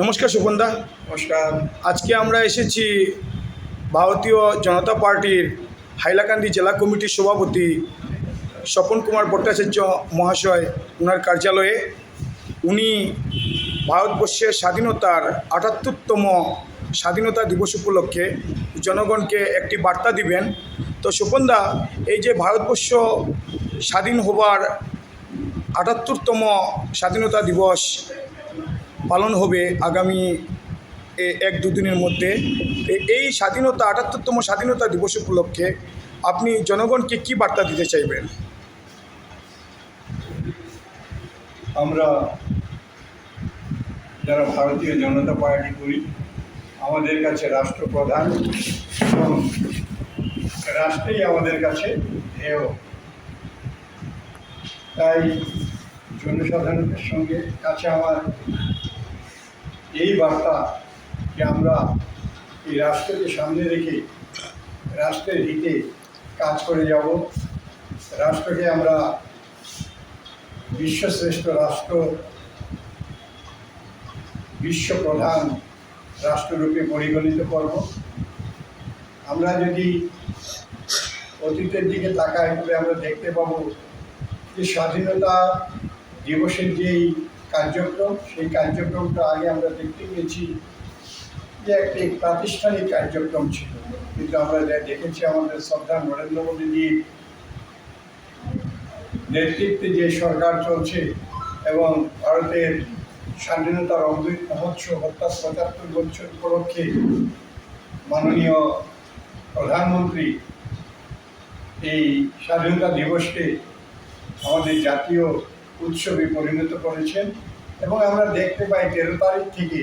নমস্কার সুপনদা। নমস্কার। আজকে আমরা এসেছি ভারতীয় জনতা পার্টির হাইলাকান্দি জেলা কমিটির সভাপতি স্বপন কুমার ভট্টাচার্য মহাশয় ওনার কার্যালয়ে। উনি ভারতবর্ষের স্বাধীনতার ৭৮তম স্বাধীনতা দিবস উপলক্ষে জনগণকে একটি বার্তা দিবেন। তো স্বপনদা, এই যে ভারতবর্ষ স্বাধীন হবার ৭৮তম স্বাধীনতা দিবস পালন হবে আগামী ১-২ দিনের মধ্যে, এই স্বাধীনতা ৭৮তম স্বাধীনতা দিবস উপলক্ষে আপনি জনগণকে কি বার্তা দিতে চাইবেন? আমরা যারা ভারতীয় জনতা পার্টি করি, আমাদের কাছে রাষ্ট্রপ্রধান এবং রাষ্ট্রেই আমাদের কাছে ধ্যেয়। তাই জনসাধারণের সঙ্গে কাছে আমার এই বার্তা যে আমরা এই রাষ্ট্রকে সামনে রেখে রাষ্ট্রের হিতে কাজ করে যাব। রাষ্ট্রকে আমরা বিশ্বশ্রেষ্ঠ রাষ্ট্র, বিশ্বপ্রধান রাষ্ট্ররূপে পরিগণিত করব। আমরা যদি অতীতের দিকে তাকাই তবে আমরা দেখতে পাব যে স্বাধীনতা দিবসের যেই কার্যক্রম, সেই কার্যক্রমটা আগে আমরা দেখতে পেয়েছি যে একটি প্রাতিষ্ঠানিক কার্যক্রম ছিল, কিন্তু আমরা দেখেছি আমাদের শ্রদ্ধা নরেন্দ্র মোদীজির নেতৃত্বে যে সরকার চলছে এবং ভারতের স্বাধীনতার অমৃত মহোৎসব অর্থাৎ ৭৫ বছর উপলক্ষে মাননীয় প্রধানমন্ত্রী এই স্বাধীনতা দিবসকে আমাদের জাতীয় উৎসবে পরিণত করেছেন। এবং আমরা দেখতে পাই ১৩ তারিখ থেকে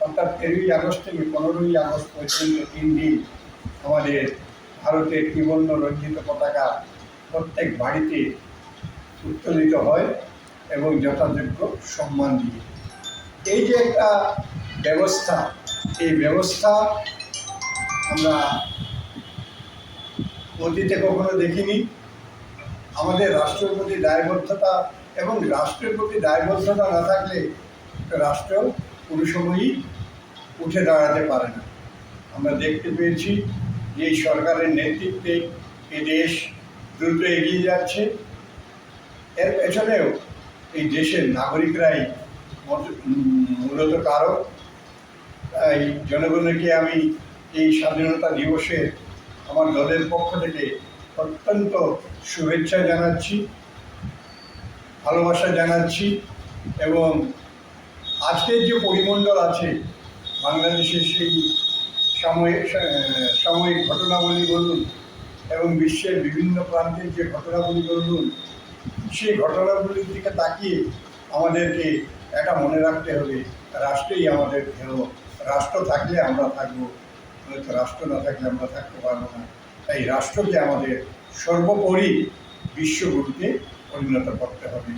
অর্থাৎ ১৩ই আগস্ট থেকে ১৫ই আগস্ট পর্যন্ত ৩ দিন আমাদের ভারতের ত্রিবর্ণ রঞ্জিত পতাকা প্রত্যেক বাড়িতে উত্তোলিত হয় এবং যথাযোগ্য সম্মান দিয়ে। এই যে একটা ব্যবস্থা, এই ব্যবস্থা আমরা অতীতে কখনো দেখিনি। আমাদের রাষ্ট্রের প্রতি দায়বদ্ধতা, এবং রাষ্ট্রের প্রতি দায়বদ্ধতা না থাকলে রাষ্ট্র কোনো সময়ই উঠে দাঁড়াতে পারে না। আমরা দেখতে পেয়েছি যে এই সরকারের নেতৃত্বে এই দেশ দ্রুত এগিয়ে যাচ্ছে। এর পেছনেও এই দেশের নাগরিকরাই মূলত কারণ। তাই জনগণকে আমি এই স্বাধীনতা দিবসে আমার দলের পক্ষ থেকে অত্যন্ত শুভেচ্ছা জানাচ্ছি, ভালোবাসা জানাচ্ছি। এবং আজকের যে পরিমণ্ডল আছে বাংলাদেশের, সেই সাময়িক ঘটনাবলী বলুন এবং বিশ্বের বিভিন্ন প্রান্তের যে ঘটনাবলী বলুন, সেই ঘটনাগুলির দিকে তাকিয়ে আমাদেরকে এটা মনে রাখতে হবে, রাষ্ট্রেই আমাদের ধ্যেয়। রাষ্ট্র থাকলে আমরা থাকবো, নয়তো রাষ্ট্র না থাকলে আমরা থাকতে পারবো না। তাই রাষ্ট্রকে আমাদের সর্বোপরি বিশ্বগুরুতে পরিণত করতে হবে।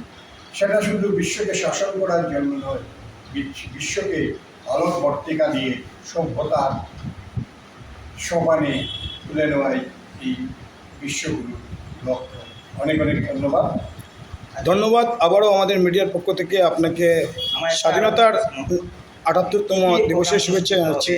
সেটা শুধু বিশ্বকে শাসন করার জন্য নয়, বিশ্বকে আলোক বর্তিকা দিয়ে সভ্যতার সোপানে তুলে নেওয়াই এই বিশ্বগুরুর লক্ষ্য। অনেক অনেক ধন্যবাদ। আবারও আমাদের মিডিয়ার পক্ষ থেকে আপনাকে স্বাধীনতার ৭৮তম দিবসের শুভেচ্ছা জানাচ্ছি।